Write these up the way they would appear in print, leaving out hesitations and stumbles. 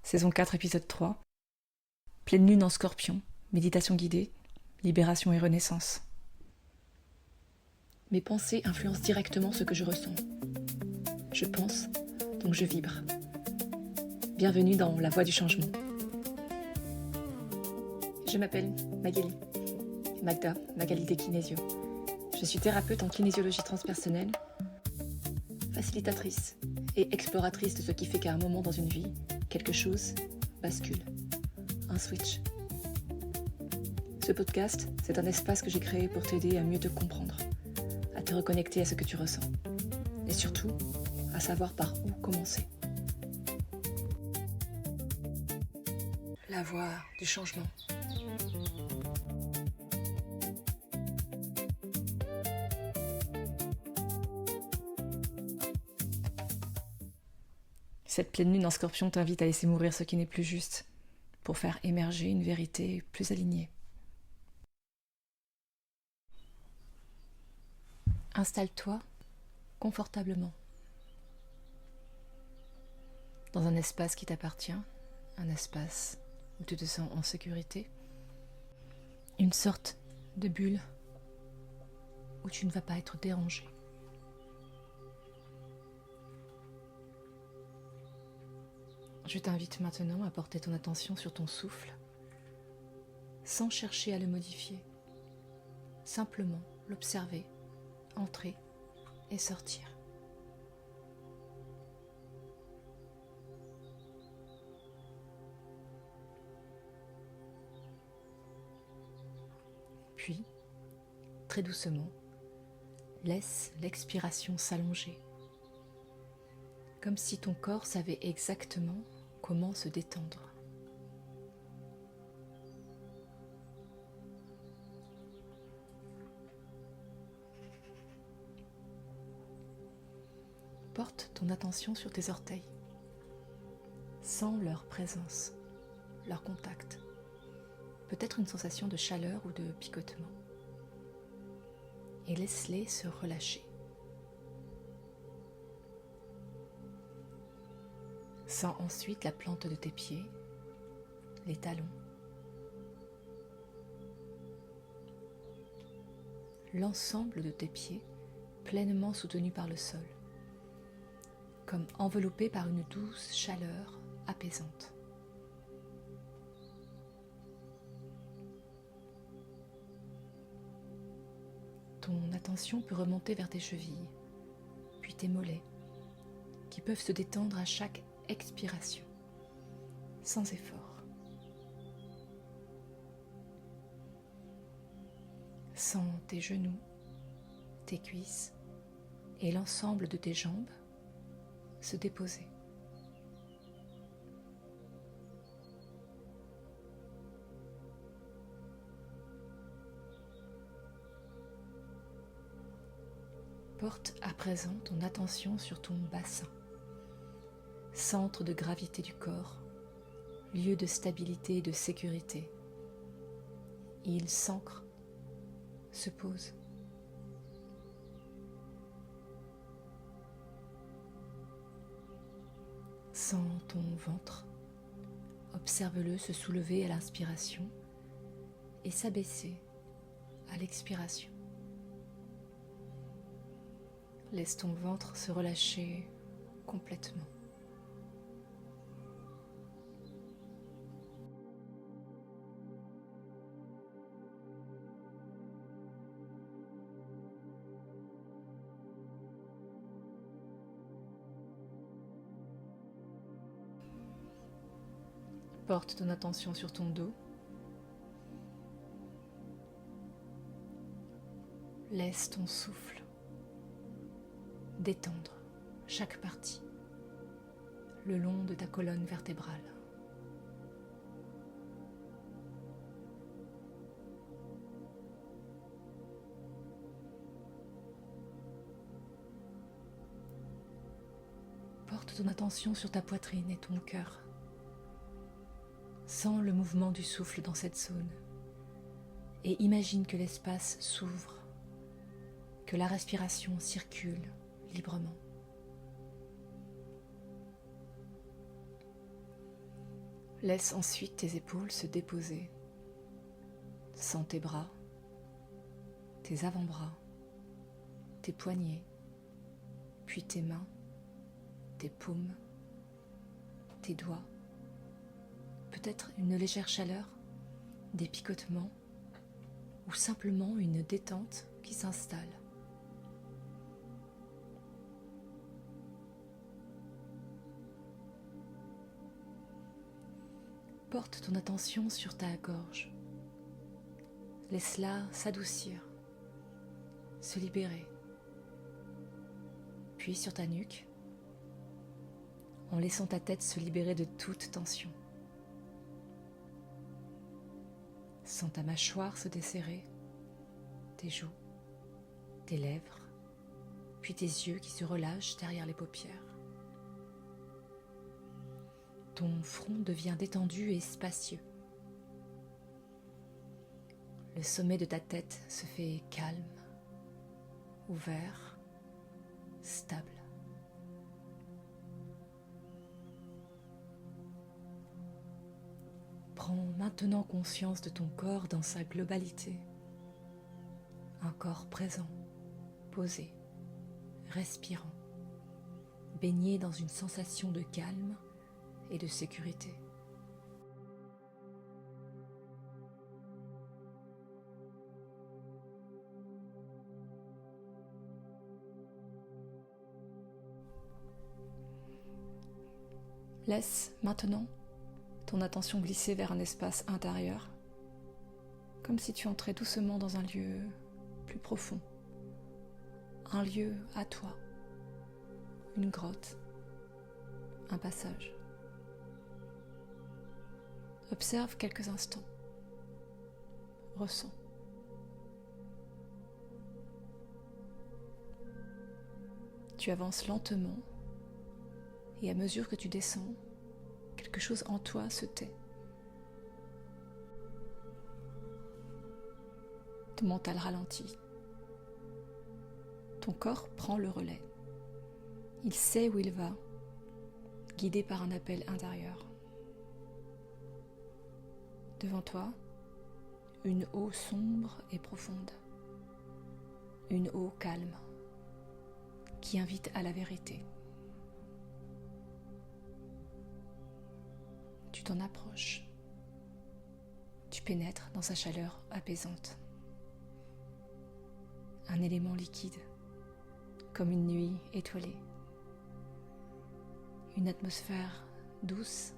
saison 4, épisode 3. Pleine lune en Scorpion, méditation guidée, libération et renaissance. Mes pensées influencent directement ce que je ressens. Je pense, donc je vibre. Bienvenue dans La Voie du Changement. Je m'appelle Magali, Magda, Magali Deskinésio. Je suis thérapeute en kinésiologie transpersonnelle, facilitatrice et exploratrice de ce qui fait qu'à un moment dans une vie, quelque chose bascule, un switch. Ce podcast, c'est un espace que j'ai créé pour t'aider à mieux te comprendre, à te reconnecter à ce que tu ressens, et surtout, à savoir par où commencer. La voie du changement. Cette pleine lune en Scorpion t'invite à laisser mourir ce qui n'est plus juste, pour faire émerger une vérité plus alignée. Installe-toi confortablement dans un espace qui t'appartient, un espace où tu te sens en sécurité, une sorte de bulle où tu ne vas pas être dérangé. Je t'invite maintenant à porter ton attention sur ton souffle, sans chercher à le modifier, simplement l'observer, entrer et sortir. Puis, très doucement, laisse l'expiration s'allonger, comme si ton corps savait exactement comment se détendre. Porte ton attention sur tes orteils. Sens leur présence, leur contact. Peut-être une sensation de chaleur ou de picotement. Et laisse-les se relâcher. Sens ensuite la plante de tes pieds, les talons, l'ensemble de tes pieds pleinement soutenus par le sol, comme enveloppés par une douce chaleur apaisante. Ton attention peut remonter vers tes chevilles, puis tes mollets, qui peuvent se détendre à chaque expiration, sans effort. Sens tes genoux, tes cuisses et l'ensemble de tes jambes se déposer. Porte à présent ton attention sur ton bassin, centre de gravité du corps, lieu de stabilité et de sécurité. Il s'ancre, se pose. Sens ton ventre, observe-le se soulever à l'inspiration et s'abaisser à l'expiration. Laisse ton ventre se relâcher complètement. Porte ton attention sur ton dos. Laisse ton souffle détendre chaque partie le long de ta colonne vertébrale. Porte ton attention sur ta poitrine et ton cœur. Sens le mouvement du souffle dans cette zone et imagine que l'espace s'ouvre, que la respiration circule librement. Laisse ensuite tes épaules se déposer. Sens tes bras, tes avant-bras, tes poignets, puis tes mains, tes paumes, tes doigts. Peut-être une légère chaleur, des picotements ou simplement une détente qui s'installe. Porte ton attention sur ta gorge. Laisse-la s'adoucir, se libérer. Puis sur ta nuque, en laissant ta tête se libérer de toute tension. Sens ta mâchoire se desserrer, tes joues, tes lèvres, puis tes yeux qui se relâchent derrière les paupières. Ton front devient détendu et spacieux. Le sommet de ta tête se fait calme, ouvert, stable. Prends maintenant conscience de ton corps dans sa globalité. Un corps présent, posé, respirant, baigné dans une sensation de calme et de sécurité. Laisse maintenant ton attention glisser vers un espace intérieur, comme si tu entrais doucement dans un lieu plus profond, un lieu à toi, une grotte, un passage. Observe quelques instants, ressens. Tu avances lentement et à mesure que tu descends, quelque chose en toi se tait. Ton mental ralentit. Ton corps prend le relais. Il sait où il va, guidé par un appel intérieur. Devant toi, une eau sombre et profonde. Une eau calme, qui invite à la vérité. Tu t'en approches. Tu pénètres dans sa chaleur apaisante. Un élément liquide, comme une nuit étoilée. Une atmosphère douce,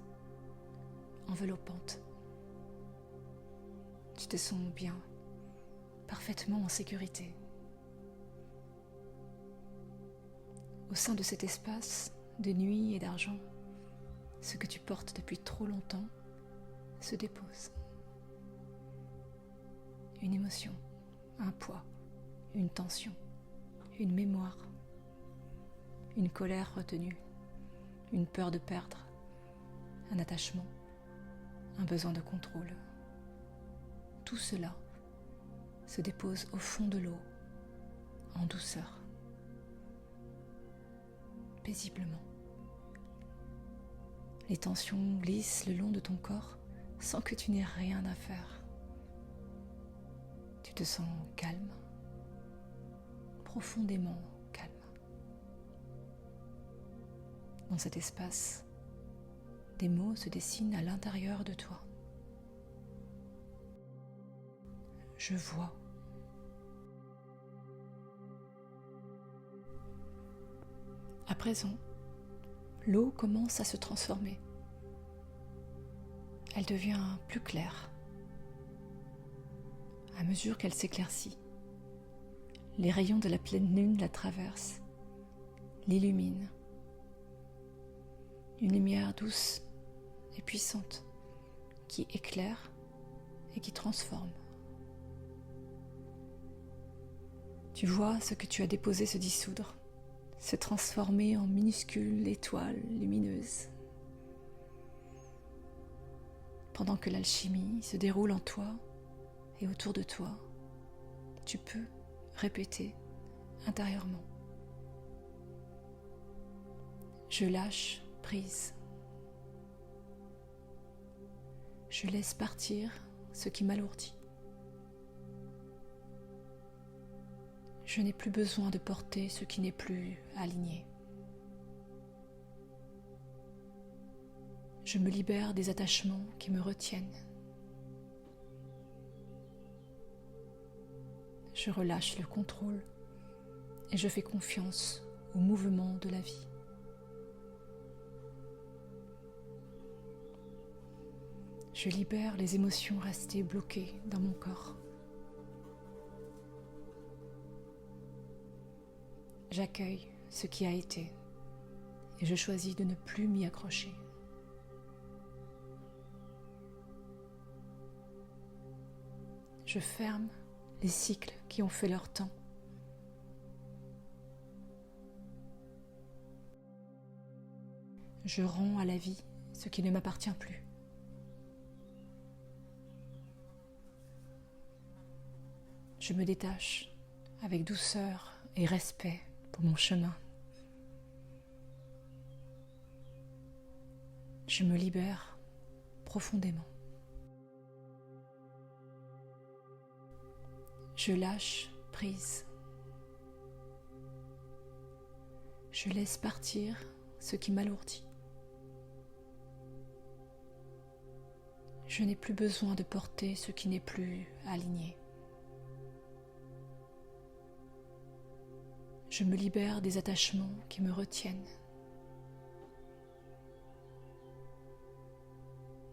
enveloppante. Tu te sens bien, parfaitement en sécurité. Au sein de cet espace de nuit et d'argent, ce que tu portes depuis trop longtemps se dépose. Une émotion, un poids, une tension, une mémoire, une colère retenue, une peur de perdre, un attachement, un besoin de contrôle. Tout cela se dépose au fond de l'eau, en douceur, paisiblement. Les tensions glissent le long de ton corps sans que tu n'aies rien à faire. Tu te sens calme, profondément calme. Dans cet espace, des mots se dessinent à l'intérieur de toi. Je vois. À présent, l'eau commence à se transformer. Elle devient plus claire. À mesure qu'elle s'éclaircit, les rayons de la pleine lune la traversent, l'illuminent. Une lumière douce et puissante qui éclaire et qui transforme. Tu vois ce que tu as déposé se dissoudre, se transformer en minuscules étoiles lumineuses. Pendant que l'alchimie se déroule en toi et autour de toi, tu peux répéter intérieurement. Je lâche prise. Je laisse partir ce qui m'alourdit. Je n'ai plus besoin de porter ce qui n'est plus aligné. Je me libère des attachements qui me retiennent. Je relâche le contrôle et je fais confiance au mouvement de la vie. Je libère les émotions restées bloquées dans mon corps. J'accueille ce qui a été et je choisis de ne plus m'y accrocher. Je ferme les cycles qui ont fait leur temps. Je rends à la vie ce qui ne m'appartient plus. Je me détache avec douceur et respect pour mon chemin. Je me libère profondément. Je lâche prise. Je laisse partir ce qui m'alourdit. Je n'ai plus besoin de porter ce qui n'est plus aligné. Je me libère des attachements qui me retiennent.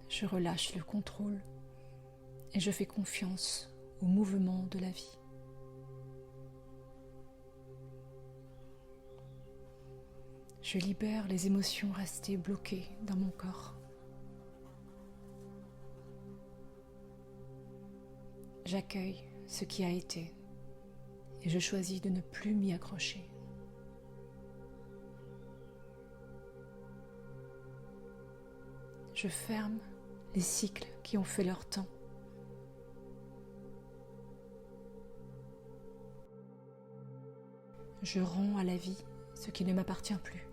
Je relâche le contrôle et je fais confiance au mouvement de la vie. Je libère les émotions restées bloquées dans mon corps. J'accueille ce qui a été et je choisis de ne plus m'y accrocher. Je ferme les cycles qui ont fait leur temps. Je rends à la vie ce qui ne m'appartient plus.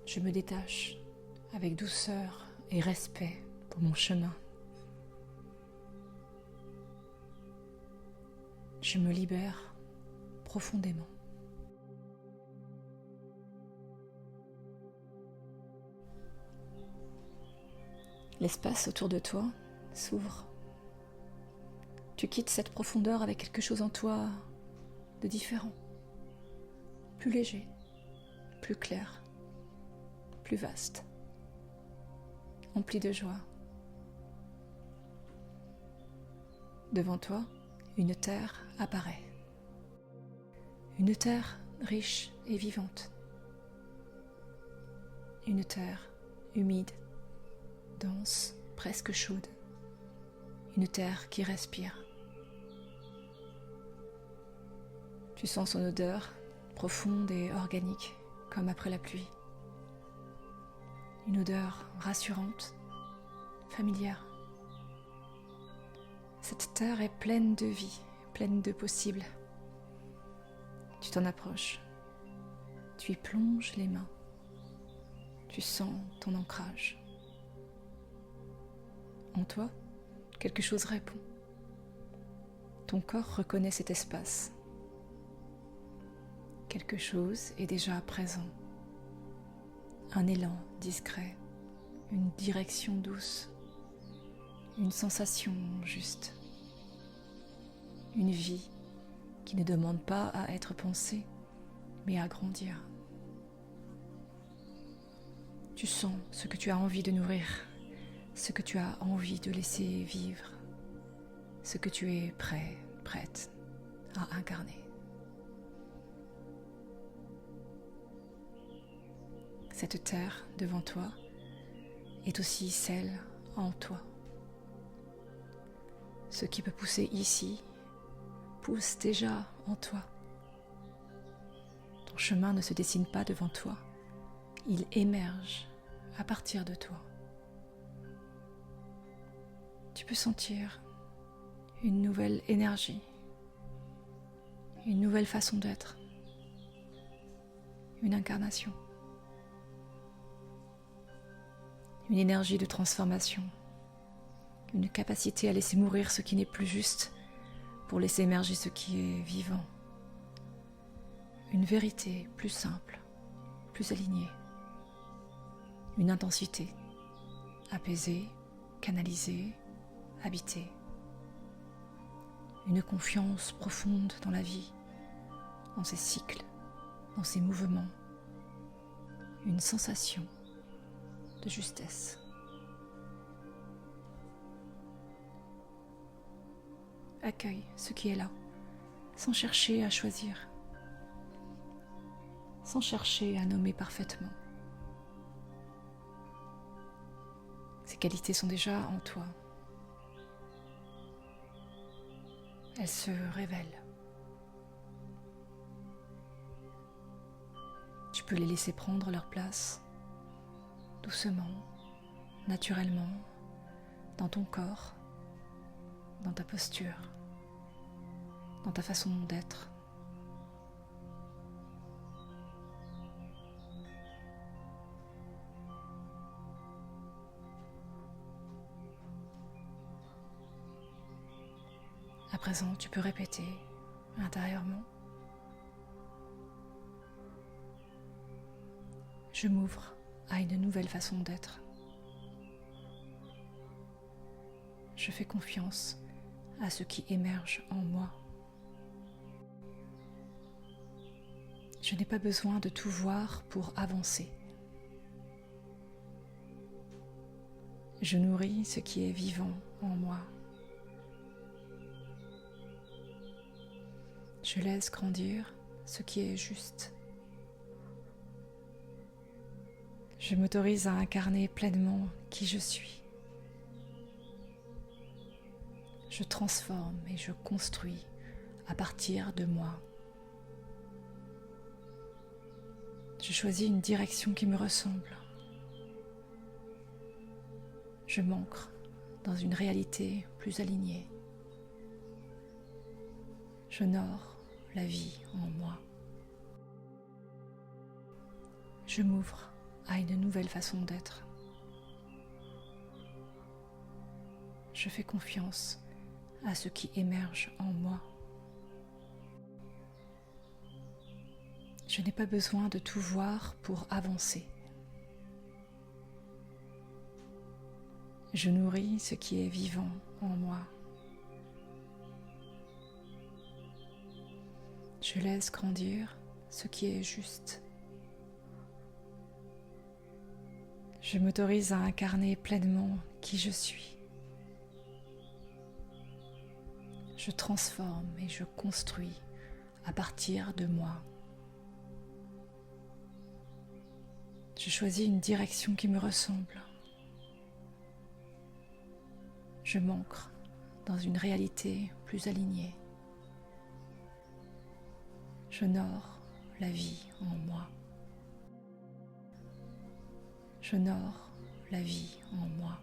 Je me détache avec douceur et respect pour mon chemin. Je me libère profondément. L'espace autour de toi s'ouvre. Tu quittes cette profondeur avec quelque chose en toi de différent, plus léger, plus clair, plus vaste, empli de joie. Devant toi, une terre apparaît. Une terre riche et vivante. Une terre humide, dense, presque chaude. Une terre qui respire. Tu sens son odeur profonde et organique, comme après la pluie. Une odeur rassurante, familière. Cette terre est pleine de vie, pleine de possibles. Tu t'en approches. Tu y plonges les mains. Tu sens ton ancrage. En toi, quelque chose répond. Ton corps reconnaît cet espace. Quelque chose est déjà présent. Un élan discret, une direction douce, une sensation juste, une vie qui ne demande pas à être pensée, mais à grandir. Tu sens ce que tu as envie de nourrir, ce que tu as envie de laisser vivre, ce que tu es prêt, prête à incarner. Cette terre devant toi est aussi celle en toi. Ce qui peut pousser ici pousse déjà en toi. Ton chemin ne se dessine pas devant toi, il émerge à partir de toi. Tu peux sentir une nouvelle énergie, une nouvelle façon d'être, une incarnation. une énergie de transformation, une capacité à laisser mourir ce qui n'est plus juste pour laisser émerger ce qui est vivant, une vérité plus simple, plus alignée, une intensité apaisée, canalisée, habitée, une confiance profonde dans la vie, dans ses cycles, dans ses mouvements, une sensation de justesse. Accueille ce qui est là, sans chercher à choisir, sans chercher à nommer parfaitement. Ces qualités sont déjà en toi. Elles se révèlent. Tu peux les laisser prendre leur place, doucement, naturellement, dans ton corps, dans ta posture, dans ta façon d'être. À présent, tu peux répéter intérieurement. Je m'ouvre à une nouvelle façon d'être. Je fais confiance à ce qui émerge en moi. Je n'ai pas besoin de tout voir pour avancer. Je nourris ce qui est vivant en moi. Je laisse grandir ce qui est juste. Je m'autorise à incarner pleinement qui je suis. Je transforme et je construis à partir de moi. Je choisis une direction qui me ressemble. Je m'ancre dans une réalité plus alignée. J'honore la vie en moi. Je m'ouvre à une nouvelle façon d'être. Je fais confiance à ce qui émerge en moi. Je n'ai pas besoin de tout voir pour avancer. Je nourris ce qui est vivant en moi. Je laisse grandir ce qui est juste. Je m'autorise à incarner pleinement qui je suis. Je transforme et je construis à partir de moi. Je choisis une direction qui me ressemble. Je m'ancre dans une réalité plus alignée. J'honore la vie en moi. J'honore la vie en moi.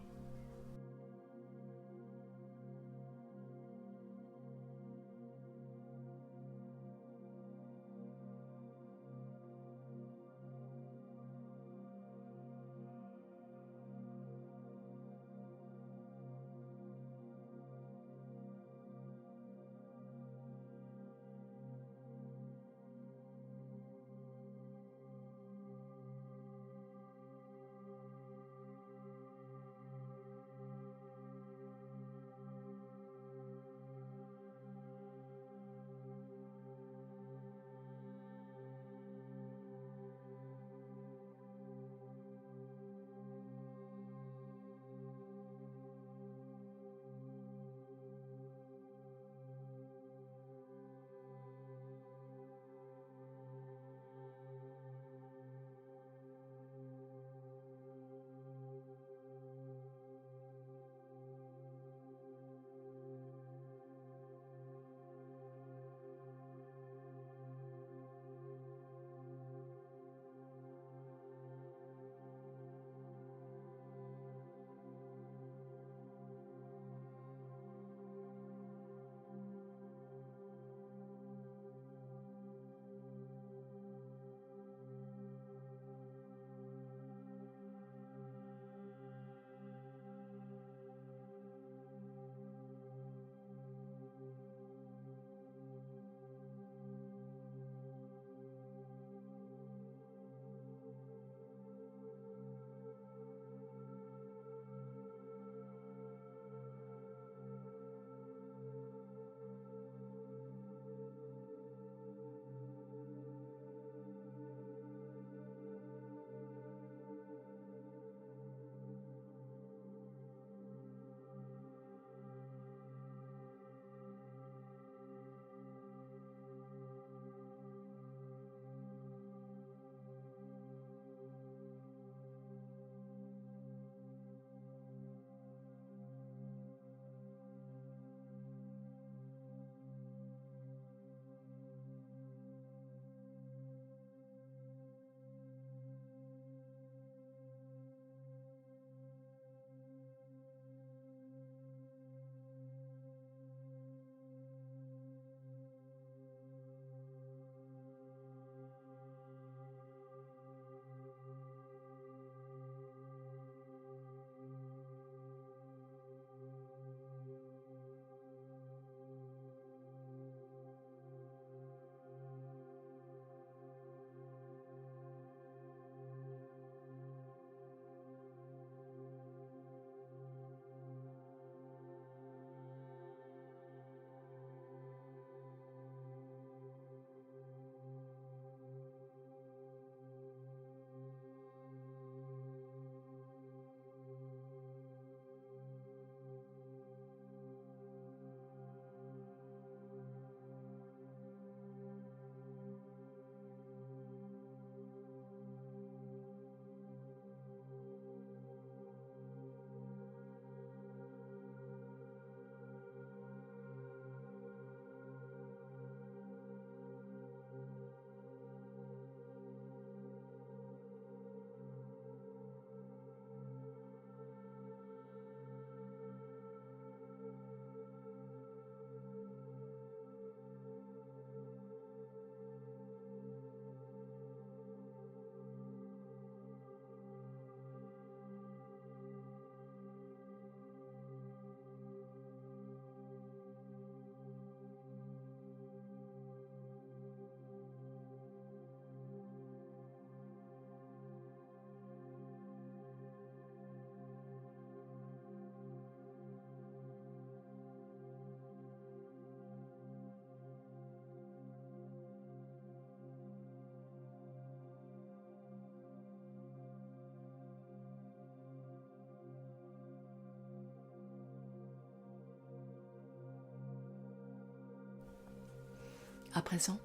À présent,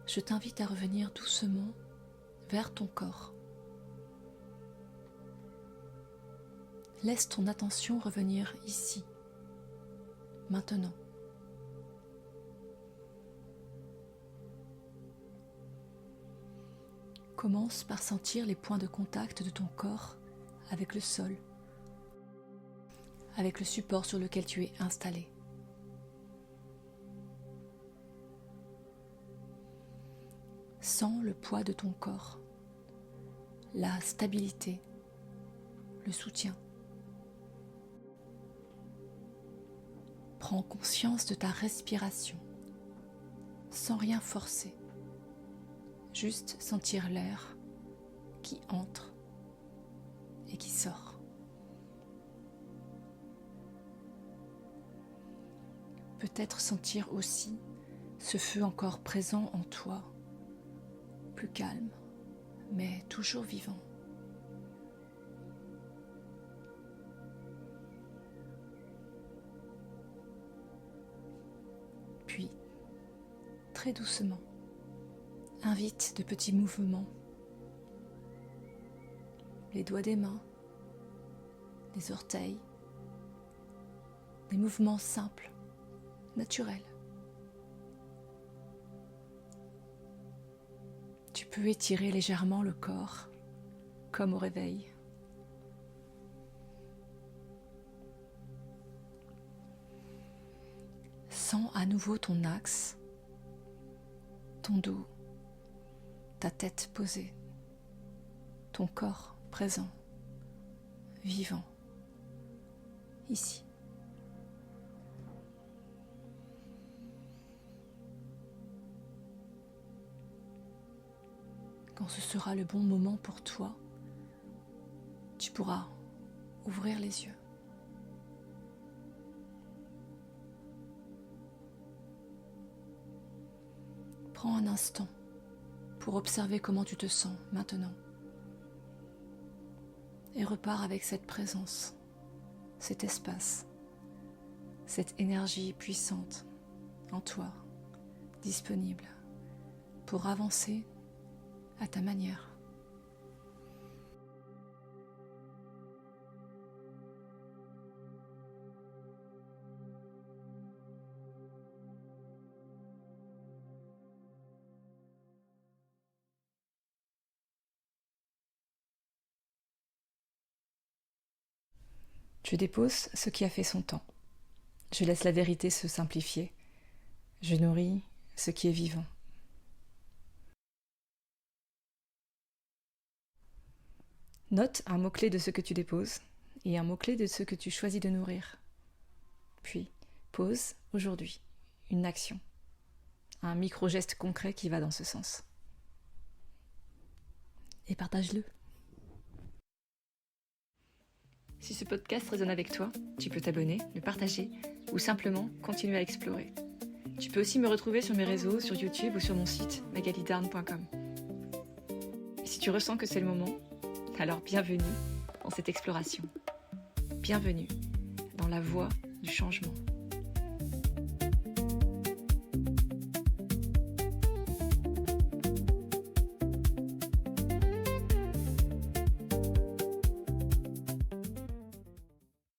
je t'invite à revenir doucement vers ton corps. Laisse ton attention revenir ici, maintenant. Commence par sentir les points de contact de ton corps avec le sol, avec le support sur lequel tu es installé. Sens le poids de ton corps, la stabilité, le soutien. Prends conscience de ta respiration, sans rien forcer. Juste sentir l'air qui entre et qui sort. Peut-être sentir aussi ce feu encore présent en toi, plus calme, mais toujours vivant. Puis, très doucement, invite de petits mouvements, les doigts des mains, les orteils, des mouvements simples, naturels. Tu peux étirer légèrement le corps, comme au réveil. Sens à nouveau ton axe, ton dos, ta tête posée, ton corps présent, vivant, ici. Quand ce sera le bon moment pour toi, tu pourras ouvrir les yeux. Prends un instant pour observer comment tu te sens maintenant et repars avec cette présence, cet espace, cette énergie puissante en toi, disponible pour avancer à ta manière. Je dépose ce qui a fait son temps. Je laisse la vérité se simplifier. Je nourris ce qui est vivant. Note un mot-clé de ce que tu déposes et un mot-clé de ce que tu choisis de nourrir. Puis, pose aujourd'hui une action, un micro-geste concret qui va dans ce sens. Et partage-le. Si ce podcast résonne avec toi, tu peux t'abonner, le partager ou simplement continuer à explorer. Tu peux aussi me retrouver sur mes réseaux, sur YouTube ou sur mon site magalidarn.com. Et si tu ressens que c'est le moment, alors bienvenue dans cette exploration. Bienvenue dans la voie du changement.